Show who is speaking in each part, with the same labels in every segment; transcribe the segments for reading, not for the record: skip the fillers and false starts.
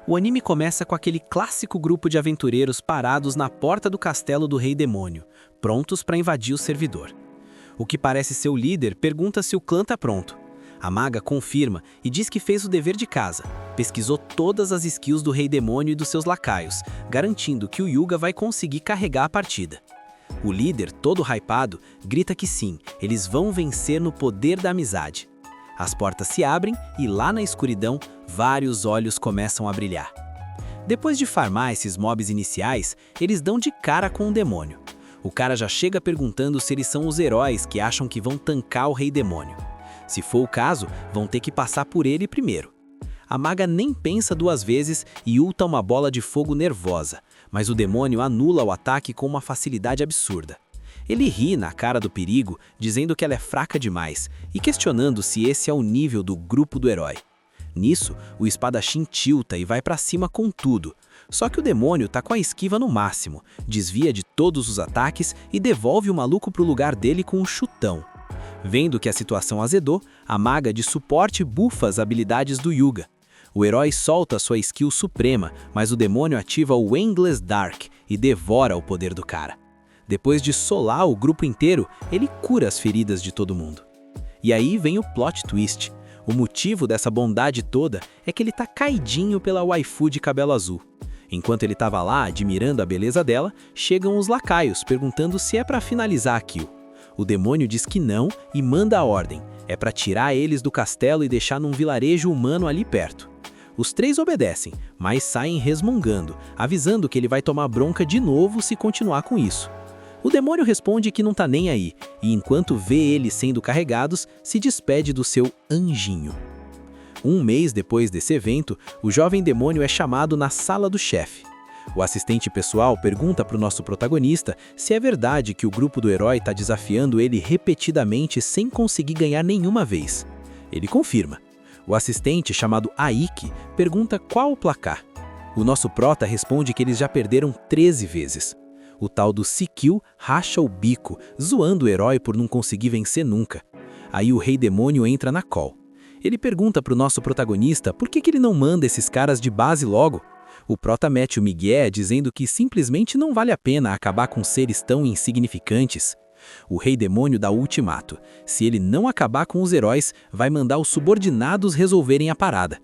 Speaker 1: O anime começa com aquele clássico grupo de aventureiros parados na porta do castelo do Rei Demônio, prontos para invadir o servidor. O que parece ser o líder pergunta se o clã está pronto. A maga confirma e diz que fez o dever de casa, pesquisou todas as skills do Rei Demônio e dos seus lacaios, garantindo que o Yuga vai conseguir carregar a partida. O líder, todo hypado, grita que sim, eles vão vencer no poder da amizade. As portas se abrem e lá na escuridão, vários olhos começam a brilhar. Depois de farmar esses mobs iniciais, eles dão de cara com o demônio. O cara já chega perguntando se eles são os heróis que acham que vão tancar o Rei Demônio. Se for o caso, vão ter que passar por ele primeiro. A maga nem pensa duas vezes e ulta uma bola de fogo nervosa, mas o demônio anula o ataque com uma facilidade absurda. Ele ri na cara do perigo, dizendo que ela é fraca demais e questionando se esse é o nível do grupo do herói. Nisso, o espadachim tilta e vai pra cima com tudo. Só que o demônio tá com a esquiva no máximo, desvia de todos os ataques e devolve o maluco pro lugar dele com um chutão. Vendo que a situação azedou, a maga de suporte bufa as habilidades do Yuga. O herói solta sua skill suprema, mas o demônio ativa o Endless Dark e devora o poder do cara. Depois de solar o grupo inteiro, ele cura as feridas de todo mundo. E aí vem o plot twist. O motivo dessa bondade toda é que ele tá caidinho pela waifu de cabelo azul. Enquanto ele tava lá admirando a beleza dela, chegam os lacaios perguntando se é pra finalizar a kill. O demônio diz que não e manda a ordem. É pra tirar eles do castelo e deixar num vilarejo humano ali perto. Os três obedecem, mas saem resmungando, avisando que ele vai tomar bronca de novo se continuar com isso. O demônio responde que não tá nem aí, e enquanto vê eles sendo carregados, se despede do seu anjinho. Um mês depois desse evento, o jovem demônio é chamado na sala do chefe. O assistente pessoal pergunta para o nosso protagonista se é verdade que o grupo do herói está desafiando ele repetidamente sem conseguir ganhar nenhuma vez. Ele confirma. O assistente, chamado Aiki, pergunta qual o placar. O nosso prota responde que eles já perderam 13 vezes. O tal do Sikil racha o bico, zoando o herói por não conseguir vencer nunca. Aí o Rei Demônio entra na call. Ele pergunta para o nosso protagonista por que ele não manda esses caras de base logo. O prota mete o migué dizendo que simplesmente não vale a pena acabar com seres tão insignificantes. O Rei Demônio dá o ultimato. Se ele não acabar com os heróis, vai mandar os subordinados resolverem a parada.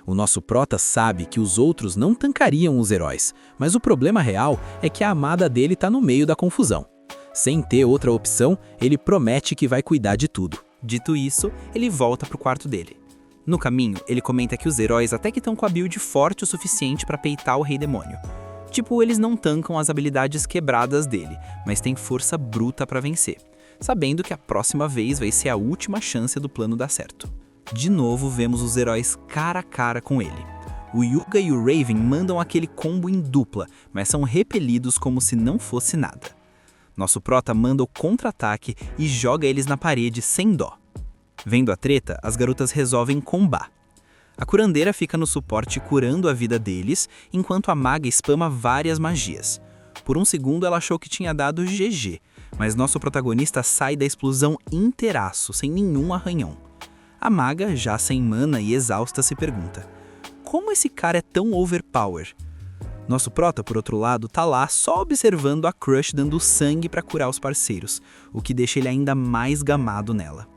Speaker 1: O nosso prota sabe que os outros não tancariam os heróis, mas o problema real é que a amada dele tá no meio da confusão. Sem ter outra opção, ele promete que vai cuidar de tudo.
Speaker 2: Dito isso, ele volta pro quarto dele. No caminho, ele comenta que os heróis até que estão com a build forte o suficiente para peitar o Rei Demônio. Tipo, eles não tancam as habilidades quebradas dele, mas têm força bruta para vencer, sabendo que a próxima vez vai ser a última chance do plano dar certo. De novo, vemos os heróis cara a cara com ele. O Yuga e o Raven mandam aquele combo em dupla, mas são repelidos como se não fosse nada. Nosso prota manda o contra-ataque e joga eles na parede sem dó. Vendo a treta, as garotas resolvem combar. A curandeira fica no suporte curando a vida deles, enquanto a maga spama várias magias. Por um segundo ela achou que tinha dado GG, mas nosso protagonista sai da explosão inteiraço, sem nenhum arranhão. A maga, já sem mana e exausta, se pergunta: como esse cara é tão overpower? Nosso prota, por outro lado, tá lá só observando a Crush dando sangue pra curar os parceiros, o que deixa ele ainda mais gamado nela.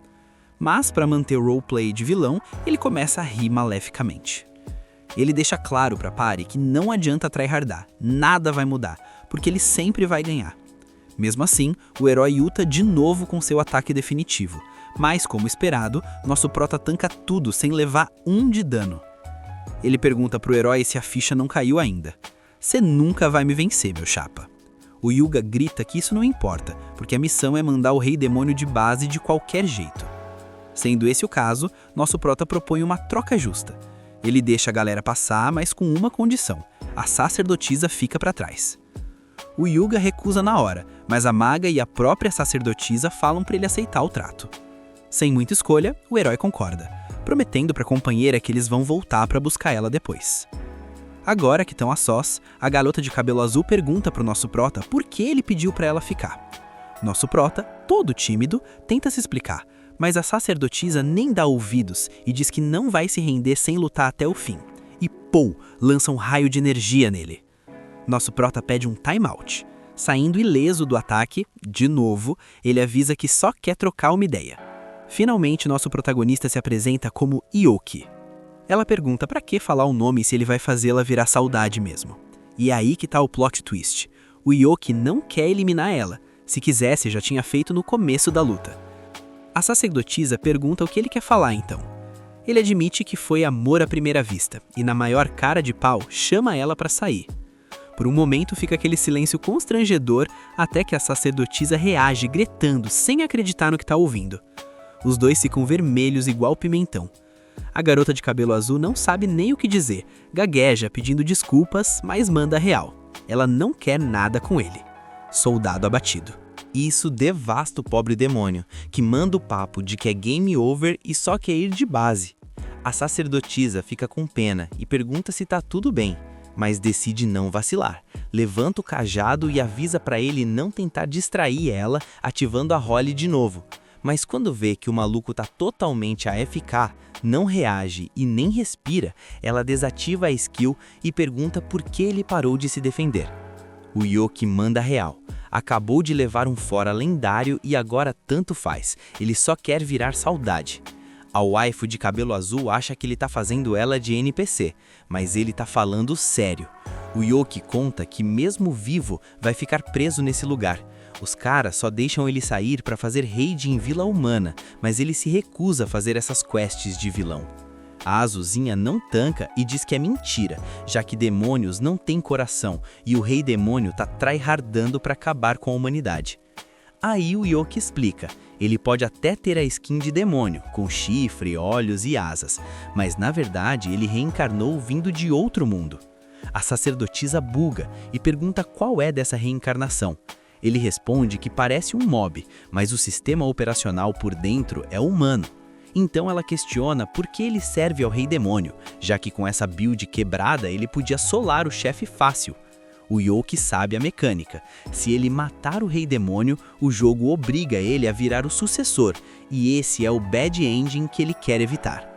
Speaker 2: Mas, para manter o roleplay de vilão, ele começa a rir maleficamente. Ele deixa claro pra Pari que não adianta tryhardar, nada vai mudar, porque ele sempre vai ganhar. Mesmo assim, o herói ulta de novo com seu ataque definitivo, mas, como esperado, nosso prota tanca tudo sem levar 1 de dano. Ele pergunta pro herói se a ficha não caiu ainda. Cê nunca vai me vencer, meu chapa. O Yuga grita que isso não importa, porque a missão é mandar o Rei Demônio de base de qualquer jeito. Sendo esse o caso, nosso prota propõe uma troca justa. Ele deixa a galera passar, mas com uma condição: a sacerdotisa fica pra trás. O Yuga recusa na hora, mas a maga e a própria sacerdotisa falam pra ele aceitar o trato. Sem muita escolha, o herói concorda, prometendo pra companheira que eles vão voltar pra buscar ela depois. Agora que estão a sós, a garota de cabelo azul pergunta pro nosso prota por que ele pediu pra ela ficar. Nosso prota, todo tímido, tenta se explicar, mas a sacerdotisa nem dá ouvidos e diz que não vai se render sem lutar até o fim. E Pou! Lança um raio de energia nele. Nosso prota pede um timeout. Saindo ileso do ataque, de novo, ele avisa que só quer trocar uma ideia. Finalmente, nosso protagonista se apresenta como Yoki. Ela pergunta pra que falar o nome se ele vai fazê-la virar saudade mesmo. E é aí que tá o plot twist. O Yoki não quer eliminar ela. Se quisesse, já tinha feito no começo da luta. A sacerdotisa pergunta o que ele quer falar então. Ele admite que foi amor à primeira vista e na maior cara de pau chama ela pra sair. Por um momento fica aquele silêncio constrangedor até que a sacerdotisa reage gritando sem acreditar no que tá ouvindo. Os dois ficam vermelhos igual pimentão. A garota de cabelo azul não sabe nem o que dizer, gagueja pedindo desculpas, mas manda real. Ela não quer nada com ele. Soldado abatido.
Speaker 3: Isso devasta o pobre demônio, que manda o papo de que é game over e só quer ir de base. A sacerdotisa fica com pena e pergunta se tá tudo bem, mas decide não vacilar. Levanta o cajado e avisa pra ele não tentar distrair ela, ativando a Holly de novo. Mas quando vê que o maluco tá totalmente AFK, não reage e nem respira, ela desativa a skill e pergunta por que ele parou de se defender. O Yoki manda real. Acabou de levar um fora lendário e agora tanto faz, ele só quer virar saudade. A waifu de cabelo azul acha que ele tá fazendo ela de NPC, mas ele tá falando sério. O Yoki conta que mesmo vivo vai ficar preso nesse lugar. Os caras só deixam ele sair para fazer raid em Vila Humana, mas ele se recusa a fazer essas quests de vilão. A Azulzinha não tanca e diz que é mentira, já que demônios não têm coração e o rei demônio tá tryhardando para acabar com a humanidade. Aí o Yoki explica, ele pode até ter a skin de demônio, com chifre, olhos e asas, mas na verdade ele reencarnou vindo de outro mundo. A sacerdotisa buga e pergunta qual é dessa reencarnação. Ele responde que parece um mob, mas o sistema operacional por dentro é humano. Então ela questiona por que ele serve ao rei demônio, já que com essa build quebrada ele podia solar o chefe fácil. O Yoki sabe a mecânica. Se ele matar o rei demônio, o jogo obriga ele a virar o sucessor, e esse é o bad ending que ele quer evitar.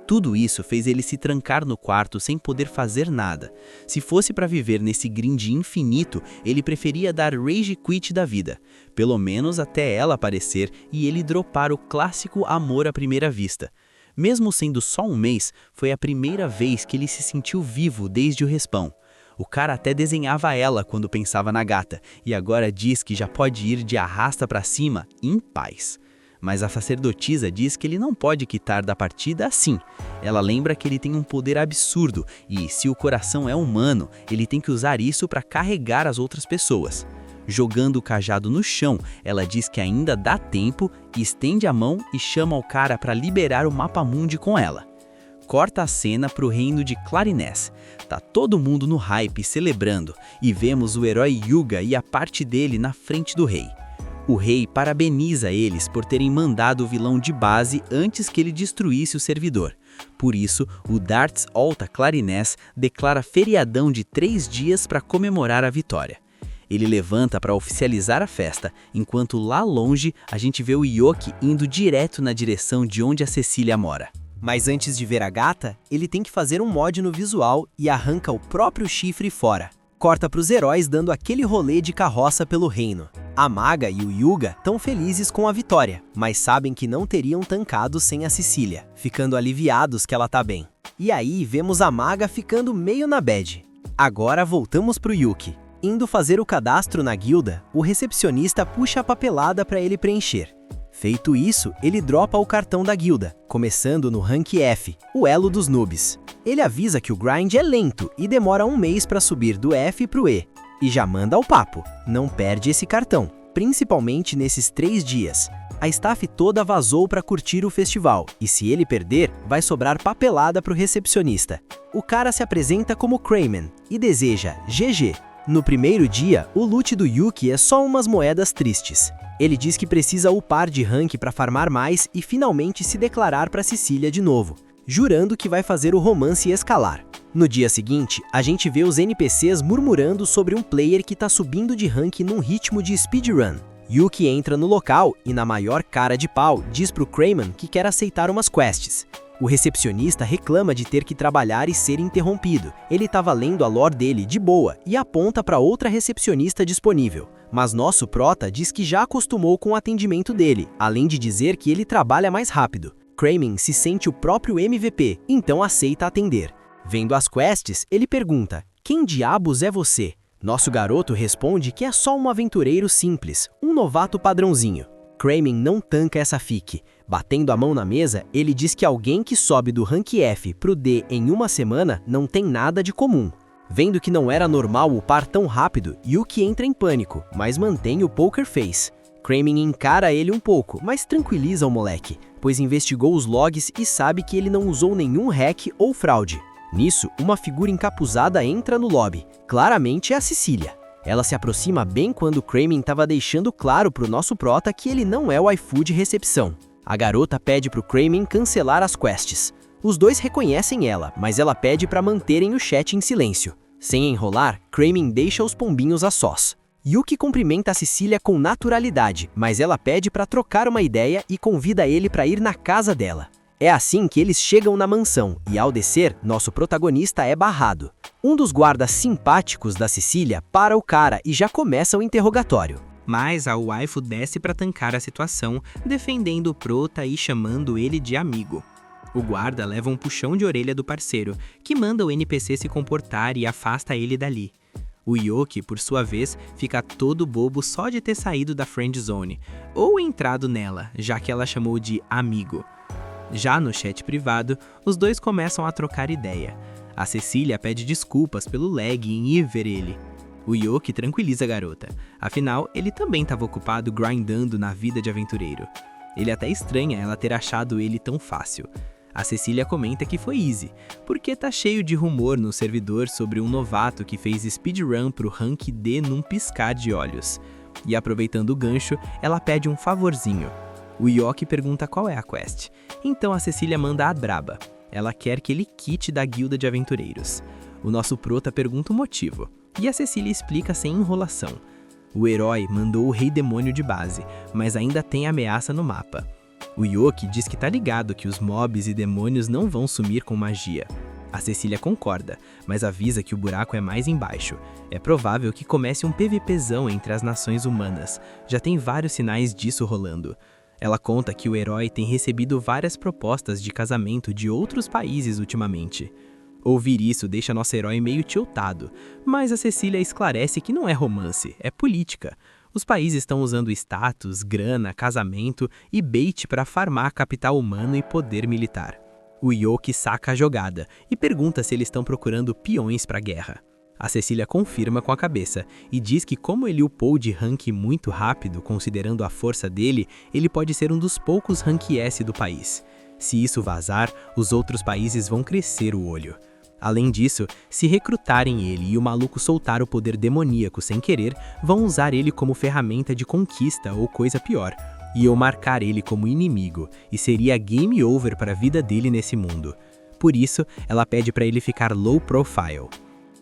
Speaker 3: Tudo isso fez ele se trancar no quarto sem poder fazer nada. Se fosse para viver nesse grind infinito, ele preferia dar rage quit da vida. Pelo menos até ela aparecer e ele dropar o clássico amor à primeira vista. Mesmo sendo só um mês, foi a primeira vez que ele se sentiu vivo desde o respawn. O cara até desenhava ela quando pensava na gata, e agora diz que já pode ir de arrasta pra cima em paz. Mas a sacerdotisa diz que ele não pode quitar da partida assim. Ela lembra que ele tem um poder absurdo e, se o coração é humano, ele tem que usar isso para carregar as outras pessoas. Jogando o cajado no chão, ela diz que ainda dá tempo, estende a mão e chama o cara para liberar o mapa-mundi com ela. Corta a cena para o reino de Clarinés. Tá todo mundo no hype celebrando e vemos o herói Yuga e a parte dele na frente do rei. O rei parabeniza eles por terem mandado o vilão de base antes que ele destruísse o servidor. Por isso, o Darts Alta Clarinés declara feriadão de 3 dias para comemorar a vitória. Ele levanta para oficializar a festa, enquanto lá longe a gente vê o Yoki indo direto na direção de onde a Cecília mora.
Speaker 1: Mas antes de ver a gata, ele tem que fazer um mod no visual e arranca o próprio chifre fora. Corta para os heróis dando aquele rolê de carroça pelo reino. A Maga e o Yuga estão felizes com a vitória, mas sabem que não teriam tancado sem a Cecília, ficando aliviados que ela tá bem. E aí vemos a Maga ficando meio na bad. Agora voltamos pro Yuki. Indo fazer o cadastro na guilda, o recepcionista puxa a papelada para ele preencher. Feito isso, ele dropa o cartão da guilda, começando no rank F, o elo dos noobs. Ele avisa que o grind é lento e demora 1 mês para subir do F pro E. E já manda ao papo, não perde esse cartão, principalmente nesses 3 dias. A staff toda vazou para curtir o festival, e se ele perder, vai sobrar papelada pro recepcionista. O cara se apresenta como Crayman e deseja GG. No primeiro dia, o loot do Yuki é só umas moedas tristes. Ele diz que precisa upar de rank para farmar mais e finalmente se declarar para Cecília de novo, jurando que vai fazer o romance escalar. No dia seguinte, a gente vê os NPCs murmurando sobre um player que tá subindo de rank num ritmo de speedrun. Yuki entra no local e, na maior cara de pau, diz pro Crayman que quer aceitar umas quests. O recepcionista reclama de ter que trabalhar e ser interrompido. Ele estava lendo a lore dele de boa e aponta para outra recepcionista disponível. Mas nosso prota diz que já acostumou com o atendimento dele, além de dizer que ele trabalha mais rápido. Kramen se sente o próprio MVP, então aceita atender. Vendo as quests, ele pergunta: "Quem diabos é você?" Nosso garoto responde que é só um aventureiro simples, um novato padrãozinho. Kramen não tanca essa fique. Batendo a mão na mesa, ele diz que alguém que sobe do rank F pro D em uma semana não tem nada de comum. Vendo que não era normal upar tão rápido, Yuki entra em pânico, mas mantém o poker face. Kramen encara ele um pouco, mas tranquiliza o moleque, pois investigou os logs e sabe que ele não usou nenhum hack ou fraude. Nisso, uma figura encapuzada entra no lobby. Claramente é a Cecília. Ela se aproxima bem quando Kramen estava deixando claro pro nosso prota que ele não é o iFood de recepção. A garota pede pro Kramen cancelar as quests. Os dois reconhecem ela, mas ela pede para manterem o chat em silêncio. Sem enrolar, Kramen deixa os pombinhos a sós. Yuki cumprimenta a Cecília com naturalidade, mas ela pede para trocar uma ideia e convida ele para ir na casa dela. É assim que eles chegam na mansão, e ao descer, nosso protagonista é barrado. Um dos guardas simpáticos da Cecília para o cara e já começa o interrogatório.
Speaker 2: Mas a waifu desce para tancar a situação, defendendo o prota e chamando ele de amigo. O guarda leva um puxão de orelha do parceiro, que manda o NPC se comportar e afasta ele dali. O Yoki, por sua vez, fica todo bobo só de ter saído da friend zone, ou entrado nela, já que ela chamou de amigo. Já no chat privado, os dois começam a trocar ideia. A Cecília pede desculpas pelo lag em ir ver ele. O Yoki tranquiliza a garota, afinal, ele também estava ocupado grindando na vida de aventureiro. Ele até estranha ela ter achado ele tão fácil. A Cecília comenta que foi easy, porque tá cheio de rumor no servidor sobre um novato que fez speedrun pro rank D num piscar de olhos. E aproveitando o gancho, ela pede um favorzinho. O Yoki pergunta qual é a quest, então a Cecília manda a braba. Ela quer que ele quite da guilda de aventureiros. O nosso prota pergunta o motivo, e a Cecília explica sem enrolação. O herói mandou o Rei Demônio de base, mas ainda tem ameaça no mapa. O Yoki diz que tá ligado que os mobs e demônios não vão sumir com magia. A Cecília concorda, mas avisa que o buraco é mais embaixo. É provável que comece um PVPzão entre as nações humanas. Já tem vários sinais disso rolando. Ela conta que o herói tem recebido várias propostas de casamento de outros países ultimamente. Ouvir isso deixa nosso herói meio tiltado, mas a Cecília esclarece que não é romance, é política. Os países estão usando status, grana, casamento e bait para farmar capital humano e poder militar. O Yoki saca a jogada e pergunta se eles estão procurando peões para a guerra. A Cecília confirma com a cabeça e diz que como ele upou de rank muito rápido, considerando a força dele, ele pode ser um dos poucos rank S do país. Se isso vazar, os outros países vão crescer o olho. Além disso, se recrutarem ele e o maluco soltar o poder demoníaco sem querer, vão usar ele como ferramenta de conquista ou coisa pior. Iam marcar ele como inimigo, e seria game over para a vida dele nesse mundo. Por isso, ela pede para ele ficar low profile.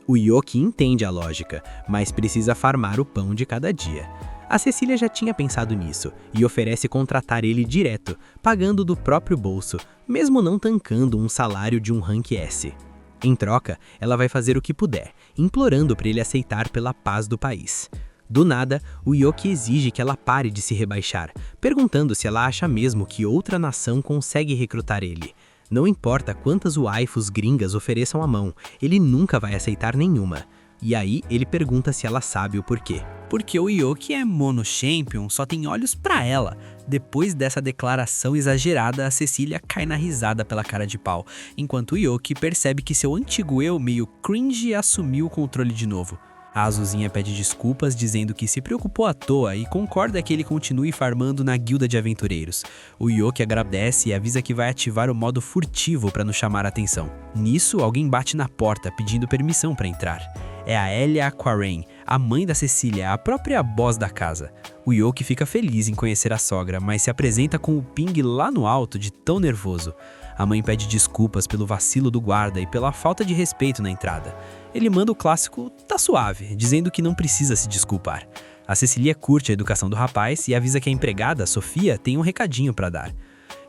Speaker 2: O Yoki entende a lógica, mas precisa farmar o pão de cada dia. A Cecília já tinha pensado nisso e oferece contratar ele direto, pagando do próprio bolso, mesmo não tancando um salário de um rank S. Em troca, ela vai fazer o que puder, implorando para ele aceitar pela paz do país. Do nada, o Yoki exige que ela pare de se rebaixar, perguntando se ela acha mesmo que outra nação consegue recrutar ele. Não importa quantas waifus gringas ofereçam a mão, ele nunca vai aceitar nenhuma. E aí ele pergunta se ela sabe o porquê.
Speaker 4: Porque o Yoki é mono-champion, só tem olhos pra ela. Depois dessa declaração exagerada, a Cecília cai na risada pela cara de pau, enquanto o Yoki percebe que seu antigo eu, meio cringe, assumiu o controle de novo. A Azulzinha pede desculpas, dizendo que se preocupou à toa e concorda que ele continue farmando na guilda de aventureiros. O Yoki agradece e avisa que vai ativar o modo furtivo para não chamar a atenção. Nisso, alguém bate na porta pedindo permissão para entrar. É a Elia Aquarain, a mãe da Cecília, a própria boss da casa. O Yoki fica feliz em conhecer a sogra, mas se apresenta com o ping lá no alto de tão nervoso. A mãe pede desculpas pelo vacilo do guarda e pela falta de respeito na entrada. Ele manda o clássico "tá suave", dizendo que não precisa se desculpar. A Cecília curte a educação do rapaz e avisa que a empregada, Sofia, tem um recadinho para dar.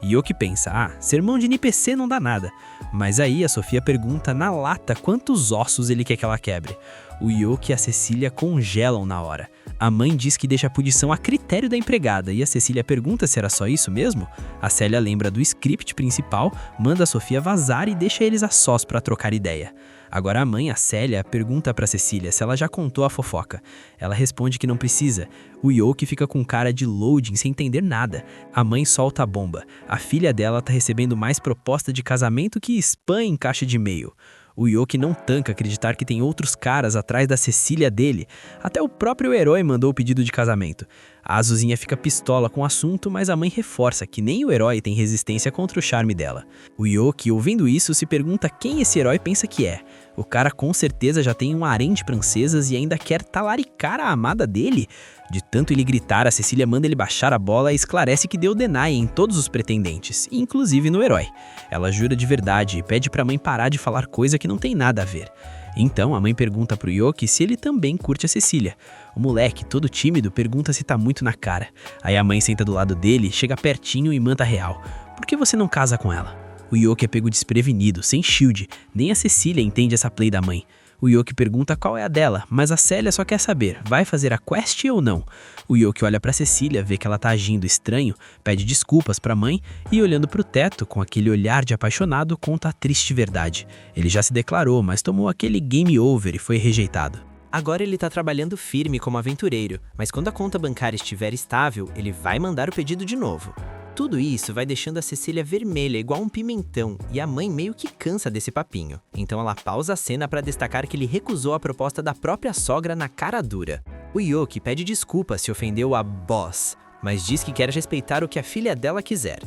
Speaker 4: Yoki pensa, sermão de NPC não dá nada. Mas aí a Sofia pergunta na lata quantos ossos ele quer que ela quebre. O Yoki e a Cecília congelam na hora. A mãe diz que deixa a punição a critério da empregada e a Cecília pergunta se era só isso mesmo. A Célia lembra do script principal, manda a Sofia vazar e deixa eles a sós para trocar ideia. Agora a mãe, a Célia, pergunta pra Cecília se ela já contou a fofoca. Ela responde que não precisa. O Yoki fica com cara de loading sem entender nada. A mãe solta a bomba. A filha dela tá recebendo mais proposta de casamento que spam em caixa de e-mail. O Yoki não tanca acreditar que tem outros caras atrás da Cecília dele. Até o próprio herói mandou o pedido de casamento. A Azuzinha fica pistola com o assunto, mas a mãe reforça que nem o herói tem resistência contra o charme dela. O Yoki, ouvindo isso, se pergunta quem esse herói pensa que é. O cara com certeza já tem um harém de princesas e ainda quer talaricar a amada dele. De tanto ele gritar, a Cecília manda ele baixar a bola e esclarece que deu deny em todos os pretendentes, inclusive no herói. Ela jura de verdade e pede pra mãe parar de falar coisa que não tem nada a ver. Então a mãe pergunta pro Yoki se ele também curte a Cecília. O moleque, todo tímido, pergunta se tá muito na cara. Aí a mãe senta do lado dele, chega pertinho e manda real. Por que você não casa com ela? O Yoki é pego desprevenido, sem shield. Nem a Cecília entende essa play da mãe. O Yoki pergunta qual é a dela, mas a Célia só quer saber, vai fazer a quest ou não? O Yoki olha pra Cecília, vê que ela tá agindo estranho, pede desculpas pra mãe e olhando pro teto, com aquele olhar de apaixonado, conta a triste verdade. Ele já se declarou, mas tomou aquele game over e foi rejeitado.
Speaker 1: Agora ele tá trabalhando firme como aventureiro, mas quando a conta bancária estiver estável, ele vai mandar o pedido de novo. Tudo isso vai deixando a Cecília vermelha igual um pimentão e a mãe meio que cansa desse papinho. Então ela pausa a cena para destacar que ele recusou a proposta da própria sogra na cara dura. O Yoki pede desculpas se ofendeu a boss, mas diz que quer respeitar o que a filha dela quiser.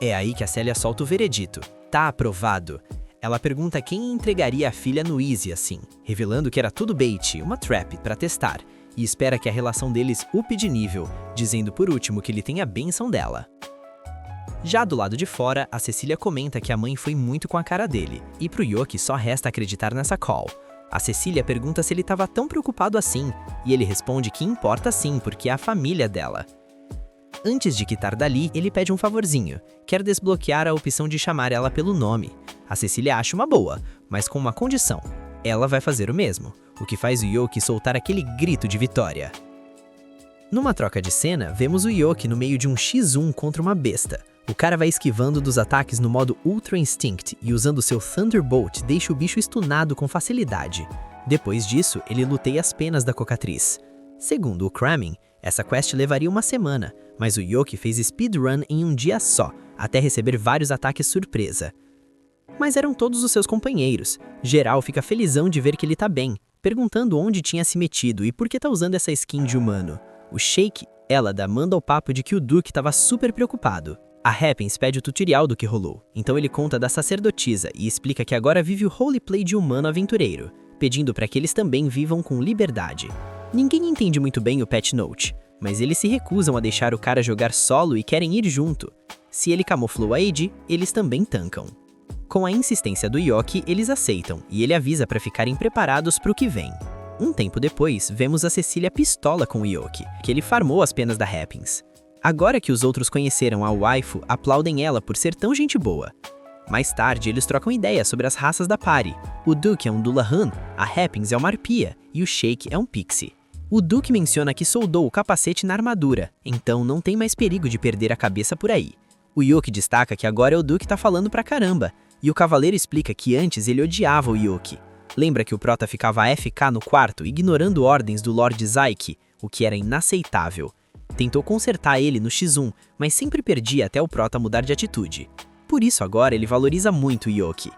Speaker 1: É aí que a Célia solta o veredito. Tá aprovado. Ela pergunta quem entregaria a filha no Easy assim, revelando que era tudo bait, uma trap para testar, e espera que a relação deles upe de nível, dizendo por último que ele tem a bênção dela. Já do lado de fora, a Cecília comenta que a mãe foi muito com a cara dele, e pro Yoki só resta acreditar nessa call. A Cecília pergunta se ele estava tão preocupado assim, e ele responde que importa sim, porque é a família dela. Antes de quitar dali, ele pede um favorzinho, quer desbloquear a opção de chamar ela pelo nome. A Cecília acha uma boa, mas com uma condição. Ela vai fazer o mesmo, o que faz o Yoki soltar aquele grito de vitória. Numa troca de cena, vemos o Yoki no meio de um X1 contra uma besta. O cara vai esquivando dos ataques no modo Ultra Instinct e usando seu Thunderbolt deixa o bicho stunado com facilidade. Depois disso, ele luteia as penas da cocatriz. Segundo o Kramin, essa quest levaria uma semana, mas o Yoki fez speedrun em um dia só, até receber vários ataques surpresa. Mas eram todos os seus companheiros. Geral fica felizão de ver que ele tá bem, perguntando onde tinha se metido e por que tá usando essa skin de humano. O Shake, Elada, manda o papo de que o Duke tava super preocupado. A Happens pede o tutorial do que rolou, então ele conta da sacerdotisa e explica que agora vive o roleplay de humano aventureiro, pedindo para que eles também vivam com liberdade. Ninguém entende muito bem o Patch Note, mas eles se recusam a deixar o cara jogar solo e querem ir junto. Se ele camuflou a AD, eles também tancam. Com a insistência do Yoki, eles aceitam e ele avisa para ficarem preparados para o que vem. Um tempo depois, vemos a Cecília pistola com o Yoki, que ele farmou as penas da Happens. Agora que os outros conheceram a waifu, aplaudem ela por ser tão gente boa. Mais tarde, eles trocam ideias sobre as raças da party. O Duke é um Dullahan, a Happens é uma arpia e o Shake é um pixie. O Duke menciona que soldou o capacete na armadura, então não tem mais perigo de perder a cabeça por aí. O Yoki destaca que agora é o Duke tá falando pra caramba, e o Cavaleiro explica que antes ele odiava o Yoki. Lembra que o Prota ficava AFK no quarto, ignorando ordens do Lord Zyke, o que era inaceitável. Tentou consertar ele no X1, mas sempre perdia até o Prota mudar de atitude. Por isso agora ele valoriza muito o Yoki.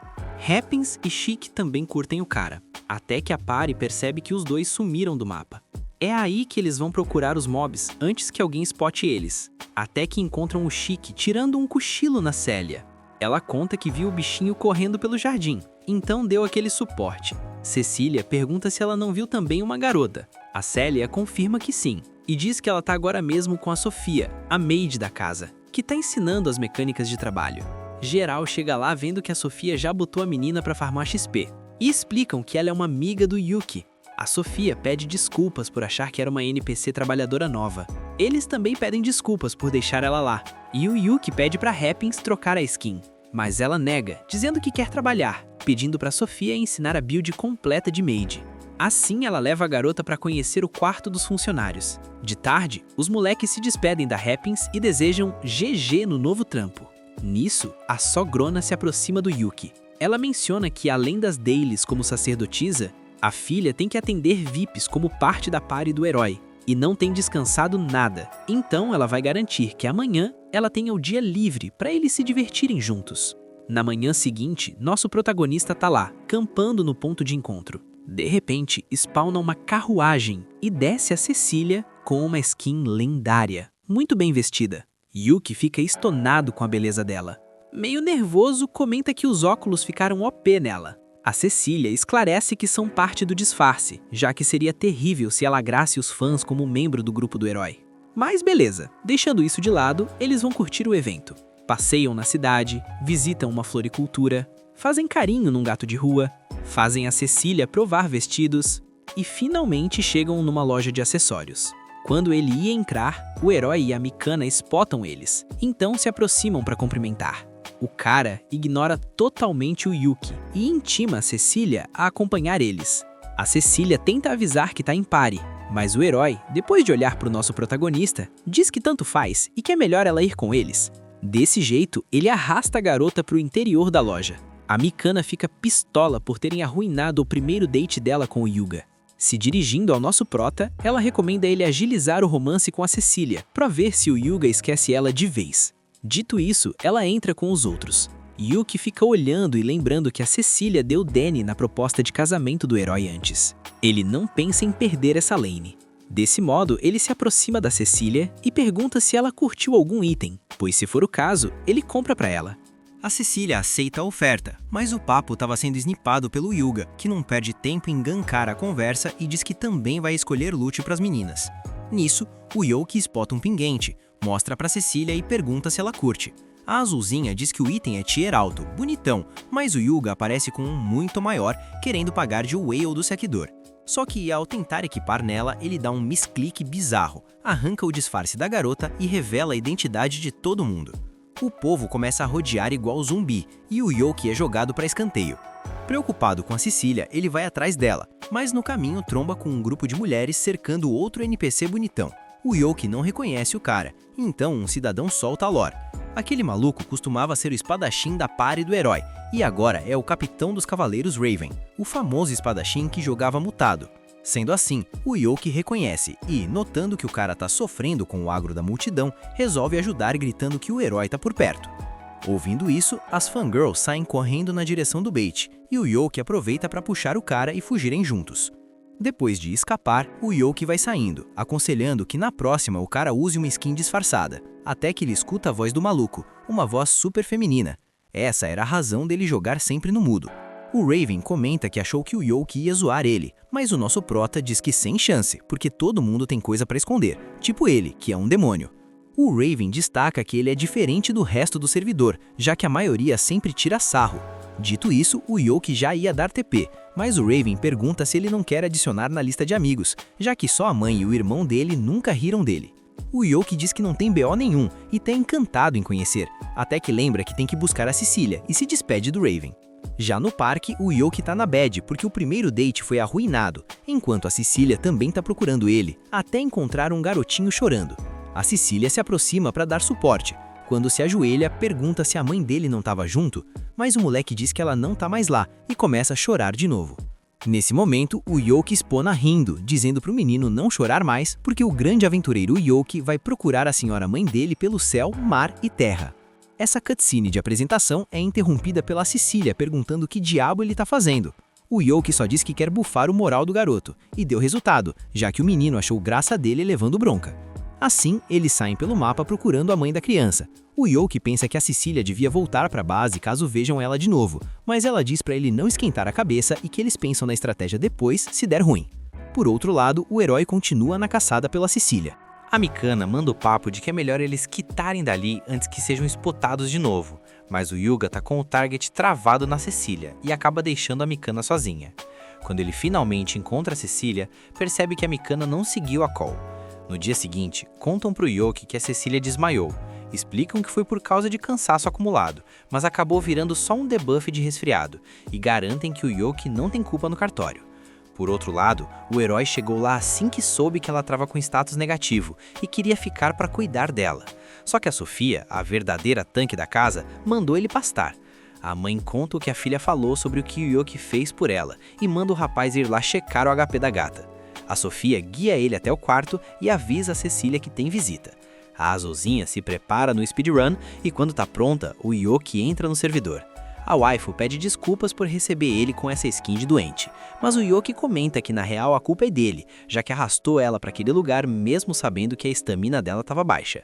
Speaker 2: Happens e Chic também curtem o cara, até que a party percebe que os dois sumiram do mapa. É aí que eles vão procurar os mobs antes que alguém spote eles, até que encontram o Chic tirando um cochilo na Célia. Ela conta que viu o bichinho correndo pelo jardim, então deu aquele suporte. Cecília pergunta se ela não viu também uma garota. A Célia confirma que sim, e diz que ela tá agora mesmo com a Sofia, a maid da casa, que tá ensinando as mecânicas de trabalho. Geral chega lá vendo que a Sofia já botou a menina pra farmar XP, e explicam que ela é uma amiga do Yuki. A Sofia pede desculpas por achar que era uma NPC trabalhadora nova.
Speaker 1: Eles também pedem desculpas por deixar ela lá, e o Yuki pede pra Happins trocar a skin. Mas ela nega, dizendo que quer trabalhar, pedindo pra Sofia ensinar a build completa de maid. Assim, ela leva a garota para conhecer o quarto dos funcionários. De tarde, os moleques se despedem da Happins e desejam GG no novo trampo. Nisso, a sogrona se aproxima do Yuki. Ela menciona que, além das dailies como sacerdotisa, a filha tem que atender VIPs como parte da party do herói, e não tem descansado nada. Então, ela vai garantir que amanhã ela tenha o dia livre para eles se divertirem juntos. Na manhã seguinte, nosso protagonista tá lá, campando no ponto de encontro. De repente, spawna uma carruagem e desce a Cecília com uma skin lendária, muito bem vestida. Yuki fica estonado com a beleza dela. Meio nervoso, comenta que os óculos ficaram OP nela. A Cecília esclarece que são parte do disfarce, já que seria terrível se ela agrasse os fãs como membro do grupo do herói. Mas beleza, deixando isso de lado, eles vão curtir o evento. Passeiam na cidade, visitam uma floricultura, fazem carinho num gato de rua, fazem a Cecília provar vestidos e finalmente chegam numa loja de acessórios. Quando ele ia entrar, o herói e a Mikana spotam eles, então se aproximam para cumprimentar. O cara ignora totalmente o Yuki e intima a Cecília a acompanhar eles. A Cecília tenta avisar que tá em pare, mas o herói, depois de olhar para o nosso protagonista, diz que tanto faz e que é melhor ela ir com eles. Desse jeito, ele arrasta a garota para o interior da loja. A Mikana fica pistola por terem arruinado o primeiro date dela com o Yuga. Se dirigindo ao nosso prota, ela recomenda ele agilizar o romance com a Cecília, para ver se o Yuga esquece ela de vez. Dito isso, ela entra com os outros. Yuki fica olhando e lembrando que a Cecília deu Danny na proposta de casamento do herói antes. Ele não pensa em perder essa lane. Desse modo, ele se aproxima da Cecília e pergunta se ela curtiu algum item, pois se for o caso, ele compra pra ela.
Speaker 3: A Cecília aceita a oferta, mas o papo estava sendo snipado pelo Yuga, que não perde tempo em gankar a conversa e diz que também vai escolher loot pras meninas. Nisso, o Yuki spota um pinguente, mostra pra Cecília e pergunta se ela curte. A azulzinha diz que o item é tier alto, bonitão, mas o Yuga aparece com um muito maior, querendo pagar de whale do saqueador. Só que ao tentar equipar nela, ele dá um misclick bizarro, arranca o disfarce da garota e revela a identidade de todo mundo. O povo começa a rodear igual zumbi, e o Yuki é jogado para escanteio. Preocupado com a Cecília, ele vai atrás dela, mas no caminho tromba com um grupo de mulheres cercando outro NPC bonitão. O Yuki não reconhece o cara, então um cidadão solta a lore. Aquele maluco costumava ser o espadachim da party do herói, e agora é o capitão dos cavaleiros Raven, o famoso espadachim que jogava mutado. Sendo assim, o Yuki reconhece e, notando que o cara tá sofrendo com o agro da multidão, resolve ajudar gritando que o herói tá por perto. Ouvindo isso, as fangirls saem correndo na direção do bait, e o Yuki aproveita para puxar o cara e fugirem juntos. Depois de escapar, o Yuki vai saindo, aconselhando que na próxima o cara use uma skin disfarçada, até que ele escuta a voz do maluco, uma voz super feminina. Essa era a razão dele jogar sempre no mudo. O Raven comenta que achou que o Yuki ia zoar ele, mas o nosso prota diz que sem chance, porque todo mundo tem coisa pra esconder, tipo ele, que é um demônio. O Raven destaca que ele é diferente do resto do servidor, já que a maioria sempre tira sarro. Dito isso, o Yuki já ia dar TP, mas o Raven pergunta se ele não quer adicionar na lista de amigos, já que só a mãe e o irmão dele nunca riram dele. O Yuki diz que não tem BO nenhum e tá encantado em conhecer, até que lembra que tem que buscar a Cecília e se despede do Raven. Já no parque, o Yuki tá na bad porque o primeiro date foi arruinado, enquanto a Cecília também tá procurando ele, até encontrar um garotinho chorando. A Cecília se aproxima para dar suporte. Quando se ajoelha, pergunta se a mãe dele não tava junto, mas o moleque diz que ela não tá mais lá e começa a chorar de novo. Nesse momento, o Yuki espona rindo, dizendo pro menino não chorar mais porque o grande aventureiro Yuki vai procurar a senhora mãe dele pelo céu, mar e terra. Essa cutscene de apresentação é interrompida pela Cecília perguntando que diabo ele tá fazendo. O Yuki só diz que quer bufar o moral do garoto, e deu resultado, já que o menino achou graça dele levando bronca. Assim, eles saem pelo mapa procurando a mãe da criança. O Yuki pensa que a Cecília devia voltar para a base caso vejam ela de novo, mas ela diz para ele não esquentar a cabeça e que eles pensam na estratégia depois, se der ruim. Por outro lado, o herói continua na caçada pela Cecília.
Speaker 2: A Mikana manda o papo de que é melhor eles quitarem dali antes que sejam spotados de novo, mas o Yuga tá com o target travado na Cecília e acaba deixando a Mikana sozinha. Quando ele finalmente encontra a Cecília, percebe que a Mikana não seguiu a call. No dia seguinte, contam pro Yoki que a Cecília desmaiou. Explicam que foi por causa de cansaço acumulado, mas acabou virando só um debuff de resfriado, e garantem que o Yoki não tem culpa no cartório. Por outro lado, o herói chegou lá assim que soube que ela estava com status negativo e queria ficar para cuidar dela. Só que a Sofia, a verdadeira tanque da casa, mandou ele pastar. A mãe conta o que a filha falou sobre o que o Yoki fez por ela e manda o rapaz ir lá checar o HP da gata. A Sofia guia ele até o quarto e avisa a Cecília que tem visita. A Azulzinha se prepara no speedrun e quando tá pronta, o Yoki entra no servidor. A waifu pede desculpas por receber ele com essa skin de doente, mas o Yoki comenta que na real a culpa é dele, já que arrastou ela para aquele lugar mesmo sabendo que a estamina dela estava baixa.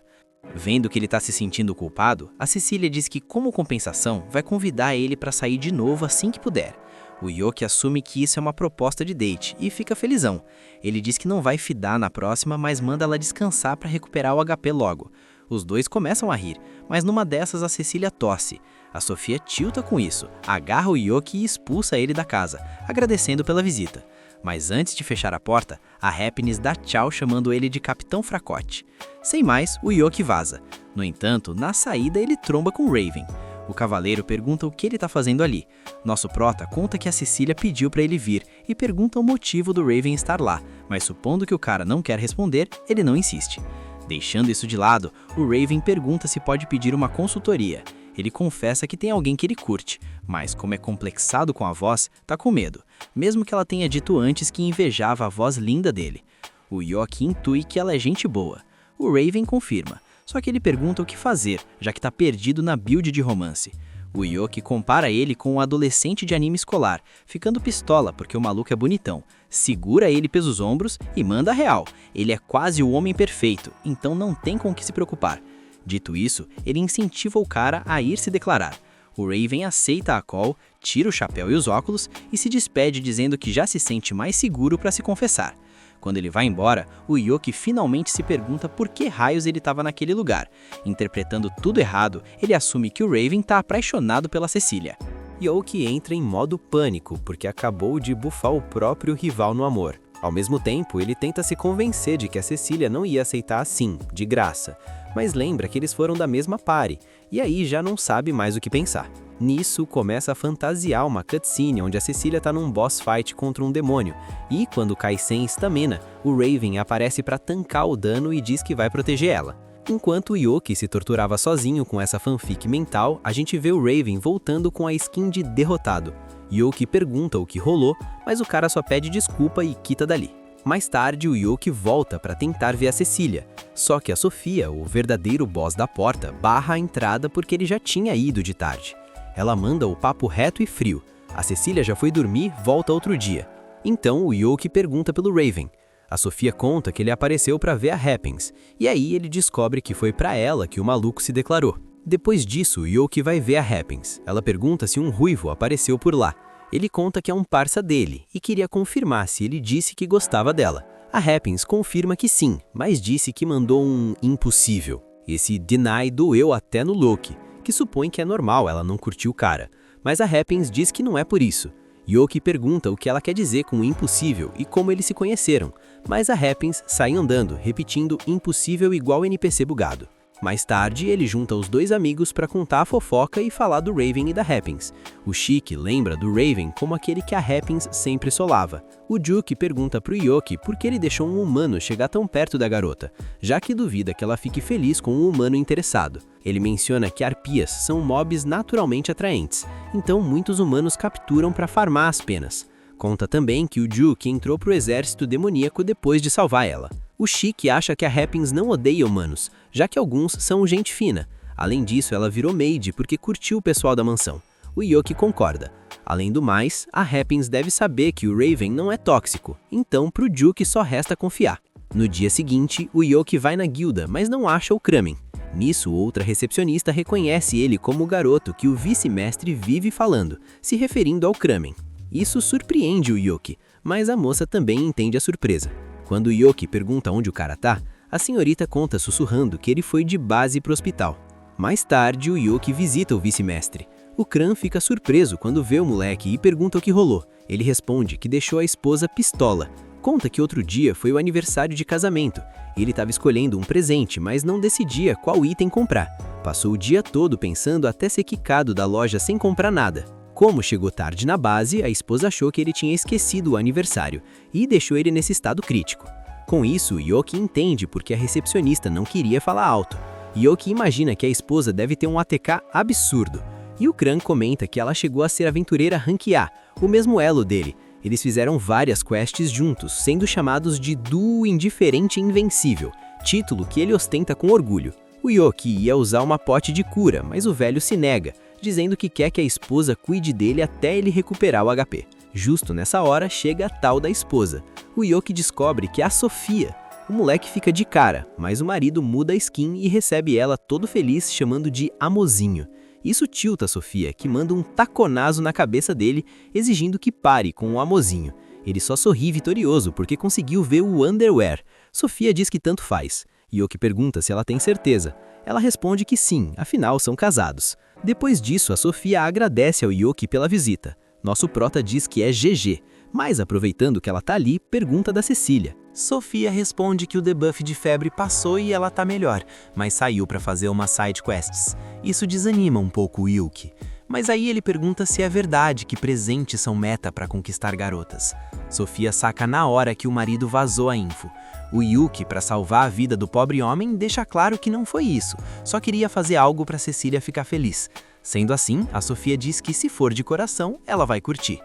Speaker 2: Vendo que ele tá se sentindo culpado, a Cecília diz que como compensação vai convidar ele para sair de novo assim que puder. O Yoki assume que isso é uma proposta de date e fica felizão. Ele diz que não vai fidar na próxima, mas manda ela descansar para recuperar o HP logo. Os dois começam a rir, mas numa dessas a Cecília tosse. A Sofia tilta com isso, agarra o Yoki e expulsa ele da casa, agradecendo pela visita. Mas antes de fechar a porta, a Happiness dá tchau chamando ele de Capitão Fracote. Sem mais, o Yoki vaza. No entanto, na saída ele tromba com Raven. O cavaleiro pergunta o que ele tá fazendo ali. Nosso prota conta que a Cecília pediu para ele vir e pergunta o motivo do Raven estar lá, mas supondo que o cara não quer responder, ele não insiste. Deixando isso de lado, o Raven pergunta se pode pedir uma consultoria. Ele confessa que tem alguém que ele curte, mas como é complexado com a voz, tá com medo, mesmo que ela tenha dito antes que invejava a voz linda dele. O Yoki intui que ela é gente boa. O Raven confirma, só que ele pergunta o que fazer, já que tá perdido na build de romance. O Yoki compara ele com um adolescente de anime escolar, ficando pistola porque o maluco é bonitão, segura ele pelos ombros e manda a real. Ele é quase o homem perfeito, então não tem com o que se preocupar. Dito isso, ele incentiva o cara a ir se declarar. O Raven aceita a call, tira o chapéu e os óculos e se despede dizendo que já se sente mais seguro para se confessar. Quando ele vai embora, o Yoki finalmente se pergunta por que raios ele estava naquele lugar. Interpretando tudo errado, ele assume que o Raven está apaixonado pela Cecília.
Speaker 1: Yoki entra em modo pânico porque acabou de bufar o próprio rival no amor. Ao mesmo tempo, ele tenta se convencer de que a Cecília não ia aceitar assim, de graça. Mas lembra que eles foram da mesma party, e aí já não sabe mais o que pensar. Nisso, começa a fantasiar uma cutscene onde a Cecília tá num boss fight contra um demônio, e quando cai sem estamina, o Raven aparece para tancar o dano e diz que vai proteger ela. Enquanto o Yoki se torturava sozinho com essa fanfic mental, a gente vê o Raven voltando com a skin de derrotado. Yoki pergunta o que rolou, mas o cara só pede desculpa e quita dali. Mais tarde, o Yoki volta para tentar ver a Cecília, só que a Sofia, o verdadeiro boss da porta, barra a entrada porque ele já tinha ido de tarde. Ela manda o papo reto e frio. A Cecília já foi dormir, volta outro dia. Então o Yoki pergunta pelo Raven. A Sofia conta que ele apareceu para ver a Happens, e aí ele descobre que foi para ela que o maluco se declarou. Depois disso, o Yoki vai ver a Happens. Ela pergunta se um ruivo apareceu por lá. Ele conta que é um parça dele e queria confirmar se ele disse que gostava dela. A Happens confirma que sim, mas disse que mandou um impossível. Esse deny doeu até no Loki, que supõe que é normal ela não curtir o cara. Mas a Happens diz que não é por isso. Yoki pergunta o que ela quer dizer com impossível e como eles se conheceram, mas a Happens sai andando, repetindo impossível igual NPC bugado. Mais tarde, ele junta os dois amigos para contar a fofoca e falar do Raven e da Happens. O Chique lembra do Raven como aquele que a Happens sempre solava. O Juke pergunta pro Yoki por que ele deixou um humano chegar tão perto da garota, já que duvida que ela fique feliz com um humano interessado. Ele menciona que arpias são mobs naturalmente atraentes, então muitos humanos capturam para farmar as penas. Conta também que o Juke entrou pro exército demoníaco depois de salvar ela. O Chique acha que a Happens não odeia humanos, já que alguns são gente fina. Além disso, ela virou maid porque curtiu o pessoal da mansão. O Yoki concorda. Além do mais, a Happens deve saber que o Raven não é tóxico, então pro Juke só resta confiar. No dia seguinte, o Yoki vai na guilda, mas não acha o Kramen. Nisso, outra recepcionista reconhece ele como o garoto que o vice-mestre vive falando, se referindo ao Kramen. Isso surpreende o Yoki, mas a moça também entende a surpresa. Quando o Yoki pergunta onde o cara tá, a senhorita conta sussurrando que ele foi de base pro hospital. Mais tarde, o Yoki visita o vice-mestre. O Kran fica surpreso quando vê o moleque e pergunta o que rolou. Ele responde que deixou a esposa pistola. Conta que outro dia foi o aniversário de casamento. Ele estava escolhendo um presente, mas não decidia qual item comprar. Passou o dia todo pensando até ser quicado da loja sem comprar nada. Como chegou tarde na base, a esposa achou que ele tinha esquecido o aniversário e deixou ele nesse estado crítico. Com isso, Yoki entende porque a recepcionista não queria falar alto. Yoki imagina que a esposa deve ter um ATK absurdo. E o Kran comenta que ela chegou a ser aventureira Rank A, o mesmo elo dele. Eles fizeram várias quests juntos, sendo chamados de Duo Indiferente e Invencível, título que ele ostenta com orgulho. O Yoki ia usar uma pote de cura, mas o velho se nega, dizendo que quer que a esposa cuide dele até ele recuperar o HP. Justo nessa hora, chega a tal da esposa. O Yoki descobre que é a Sofia. O moleque fica de cara, mas o marido muda a skin e recebe ela todo feliz, chamando de Amozinho. Isso tilta a Sofia, que manda um taconazo na cabeça dele, exigindo que pare com o Amozinho. Ele só sorri vitorioso porque conseguiu ver o underwear. Sofia diz que tanto faz. Yoki pergunta se ela tem certeza. Ela responde que sim, afinal são casados. Depois disso, a Sofia agradece ao Yoki pela visita. Nosso prota diz que é GG, mas aproveitando que ela tá ali, pergunta da Cecília.
Speaker 3: Sofia responde que o debuff de febre passou e ela tá melhor, mas saiu pra fazer umas side quests. Isso desanima um pouco o Yuki. Mas aí ele pergunta se é verdade que presentes são meta pra conquistar garotas. Sofia saca na hora que o marido vazou a info. O Yuki, pra salvar a vida do pobre homem, deixa claro que não foi isso, só queria fazer algo pra Cecília ficar feliz. Sendo assim, a Sofia diz que se for de coração, ela vai curtir.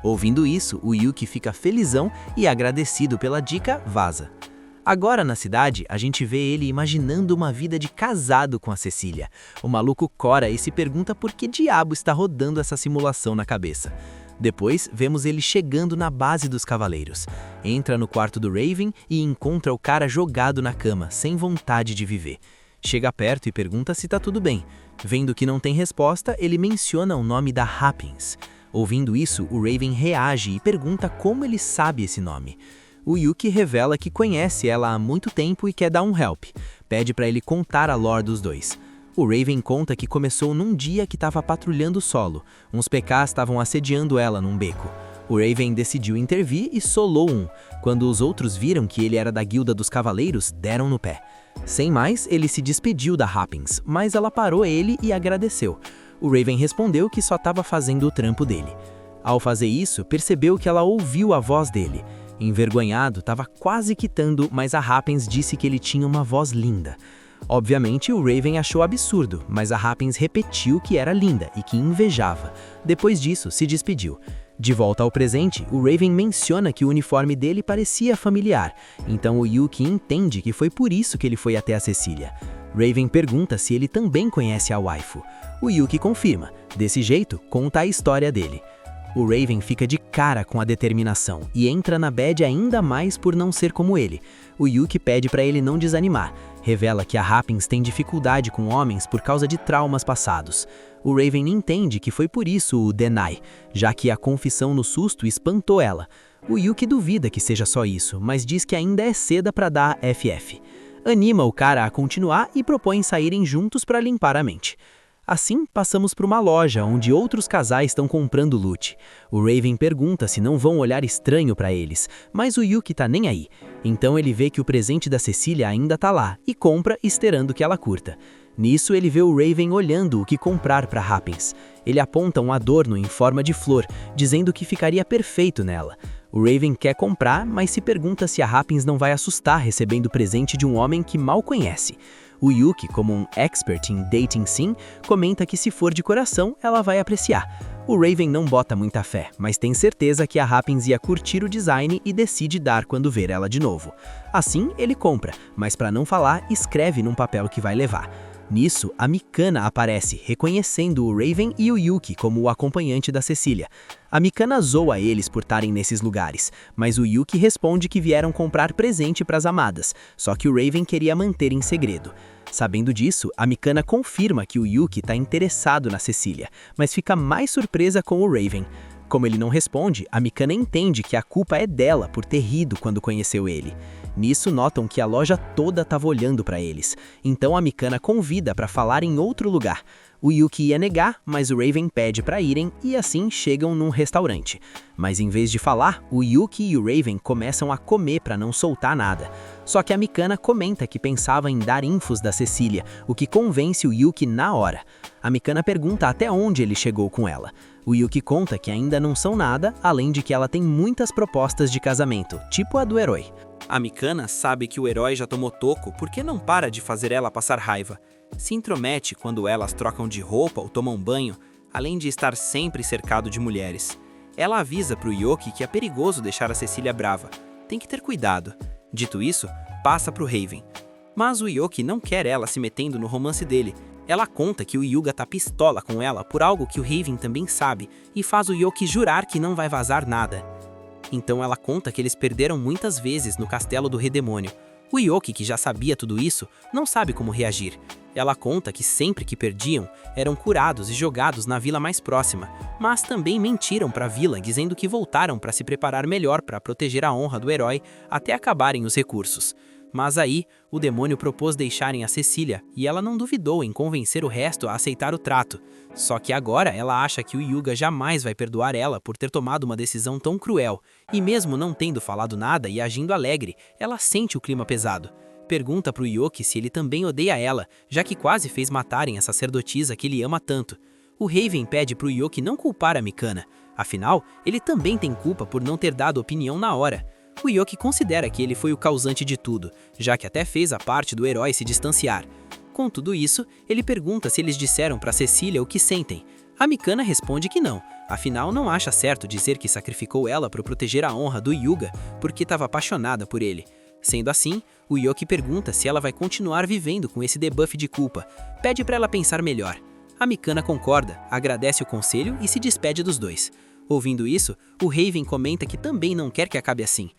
Speaker 3: Ouvindo isso, o Yuki fica felizão e agradecido pela dica, vaza. Agora na cidade, a gente vê ele imaginando uma vida de casado com a Cecília. O maluco cora e se pergunta por que diabo está rodando essa simulação na cabeça. Depois, vemos ele chegando na base dos cavaleiros. Entra no quarto do Raven e encontra o cara jogado na cama, sem vontade de viver. Chega perto e pergunta se tá tudo bem. Vendo que não tem resposta, ele menciona o nome da Happins. Ouvindo isso, o Raven reage e pergunta como ele sabe esse nome. O Yuki revela que conhece ela há muito tempo e quer dar um help. Pede para ele contar a lore dos dois. O Raven conta que começou num dia que estava patrulhando o solo. Uns PKs estavam assediando ela num beco. O Raven decidiu intervir e solou um. Quando os outros viram que ele era da guilda dos cavaleiros, deram no pé. Sem mais, ele se despediu da Happins, mas ela parou ele e agradeceu. O Raven respondeu que só estava fazendo o trampo dele. Ao fazer isso, percebeu que ela ouviu a voz dele. Envergonhado, estava quase quitando, mas a Happins disse que ele tinha uma voz linda. Obviamente, o Raven achou absurdo, mas a Happins repetiu que era linda e que invejava. Depois disso, se despediu. De volta ao presente, o Raven menciona que o uniforme dele parecia familiar, então o Yuki entende que foi por isso que ele foi até a Cecília. Raven pergunta se ele também conhece a waifu. O Yuki confirma. Desse jeito, conta a história dele. O Raven fica de cara com a determinação e entra na bad ainda mais por não ser como ele. O Yuki pede para ele não desanimar. Revela que a Happins tem dificuldade com homens por causa de traumas passados. O Raven entende que foi por isso o deny, já que a confissão no susto espantou ela. O Yuki duvida que seja só isso, mas diz que ainda é cedo para dar FF. Anima o cara a continuar e propõe saírem juntos para limpar a mente. Assim, passamos para uma loja onde outros casais estão comprando loot. O Raven pergunta se não vão olhar estranho para eles, mas o Yuki tá nem aí. Então ele vê que o presente da Cecília ainda tá lá e compra esperando que ela curta. Nisso ele vê o Raven olhando o que comprar para Happins. Ele aponta um adorno em forma de flor, dizendo que ficaria perfeito nela. O Raven quer comprar, mas se pergunta se a Happins não vai assustar recebendo o presente de um homem que mal conhece. O Yuki, como um expert em dating sim, comenta que se for de coração, ela vai apreciar. O Raven não bota muita fé, mas tem certeza que a Happins ia curtir o design e decide dar quando ver ela de novo. Assim, ele compra, mas para não falar, escreve num papel que vai levar. Nisso, a Mikana aparece, reconhecendo o Raven e o Yuki como o acompanhante da Cecília. A Mikana zoa eles por estarem nesses lugares, mas o Yuki responde que vieram comprar presente para as amadas, só que o Raven queria manter em segredo. Sabendo disso, a Mikana confirma que o Yuki está interessado na Cecília, mas fica mais surpresa com o Raven. Como ele não responde, a Mikana entende que a culpa é dela por ter rido quando conheceu ele. Nisso notam que a loja toda estava olhando para eles, então a Mikana convida para falar em outro lugar.
Speaker 1: O Yuki ia negar, mas o Raven pede para irem e assim chegam num restaurante. Mas em vez de falar, o Yuki e o Raven começam a comer para não soltar nada. Só que a Mikana comenta que pensava em dar infos da Cecília, o que convence o Yuki na hora. A Mikana pergunta até onde ele chegou com ela. O Yuki conta que ainda não são nada, além de que ela tem muitas propostas de casamento, tipo a do herói.
Speaker 2: A Mikana sabe que o herói já tomou toco porque não para de fazer ela passar raiva. Se intromete quando elas trocam de roupa ou tomam banho, além de estar sempre cercado de mulheres. Ela avisa pro Yoki que é perigoso deixar a Cecília brava. Tem que ter cuidado. Dito isso, passa pro Raven. Mas o Yoki não quer ela se metendo no romance dele. Ela conta que o Hyuga tá pistola com ela por algo que o Raven também sabe e faz o Yoki jurar que não vai vazar nada. Então ela conta que eles perderam muitas vezes no castelo do Rei Demônio. O Yoki, que já sabia tudo isso, não sabe como reagir. Ela conta que sempre que perdiam, eram curados e jogados na vila mais próxima, mas também mentiram para a vila dizendo que voltaram para se preparar melhor para proteger a honra do herói até acabarem os recursos. Mas aí, o demônio propôs deixarem a Cecília e ela não duvidou em convencer o resto a aceitar o trato. Só que agora ela acha que o Hyuga jamais vai perdoar ela por ter tomado uma decisão tão cruel. E mesmo não tendo falado nada e agindo alegre, ela sente o clima pesado. Pergunta pro Yoki se ele também odeia ela, já que quase fez matarem a sacerdotisa que ele ama tanto. O Raven pede pro Yoki não culpar a Mikana. Afinal, ele também tem culpa por não ter dado opinião na hora. O Yoki considera que ele foi o causante de tudo, já que até fez a parte do herói se distanciar. Com tudo isso, ele pergunta se eles disseram para Cecília o que sentem. A Mikana responde que não, afinal não acha certo dizer que sacrificou ela para proteger a honra do Hyuga porque estava apaixonada por ele. Sendo assim, o Yoki pergunta se ela vai continuar vivendo com esse debuff de culpa. Pede para ela pensar melhor. A Mikana concorda, agradece o conselho e se despede dos dois. Ouvindo isso, o Raven comenta que também não quer que acabe assim.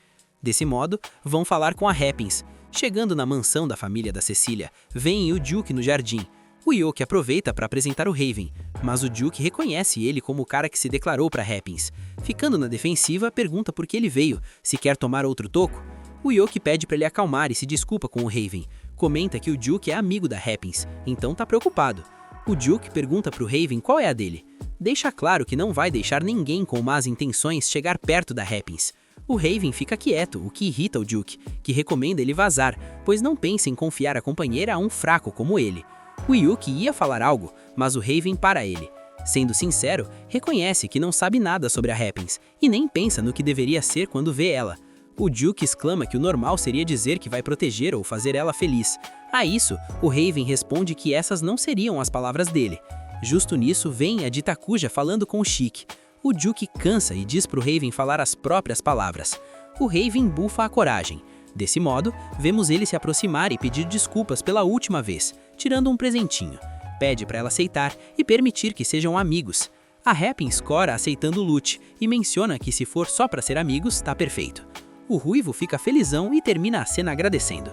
Speaker 2: Desse modo, vão falar com a Happins. Chegando na mansão da família da Cecília, veem o Duke no jardim. O Yoki aproveita para apresentar o Raven, mas o Duke reconhece ele como o cara que se declarou para Happins. Ficando na defensiva, pergunta por que ele veio, se quer tomar outro toco. O Yoki pede para ele acalmar e se desculpa com o Raven. Comenta que o Duke é amigo da Happins, então tá preocupado. O Duke pergunta pro Raven qual é a dele. Deixa claro que não vai deixar ninguém com más intenções chegar perto da Happins. O Raven fica quieto, o que irrita o Duke, que recomenda ele vazar, pois não pensa em confiar a companheira a um fraco como ele. O Yuki ia falar algo, mas o Raven para ele. Sendo sincero, reconhece que não sabe nada sobre a Happins e nem pensa no que deveria ser quando vê ela. O Duke exclama que o normal seria dizer que vai proteger ou fazer ela feliz. A isso, o Raven responde que essas não seriam as palavras dele. Justo nisso, vem a de Takuja falando com o Shiki. O Duke cansa e diz pro Raven falar as próprias palavras. O Raven bufa a coragem. Desse modo, vemos ele se aproximar e pedir desculpas pela última vez, tirando um presentinho. Pede para ela aceitar e permitir que sejam amigos. A Happins cora aceitando o lute e menciona que se for só para ser amigos, tá perfeito. O Ruivo fica felizão e termina a cena agradecendo.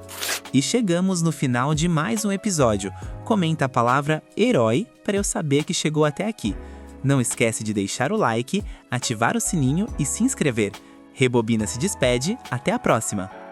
Speaker 3: E chegamos no final de mais um episódio. Comenta a palavra herói para eu saber que chegou até aqui. Não esquece de deixar o like, ativar o sininho e se inscrever. Rebobina se despede, até a próxima!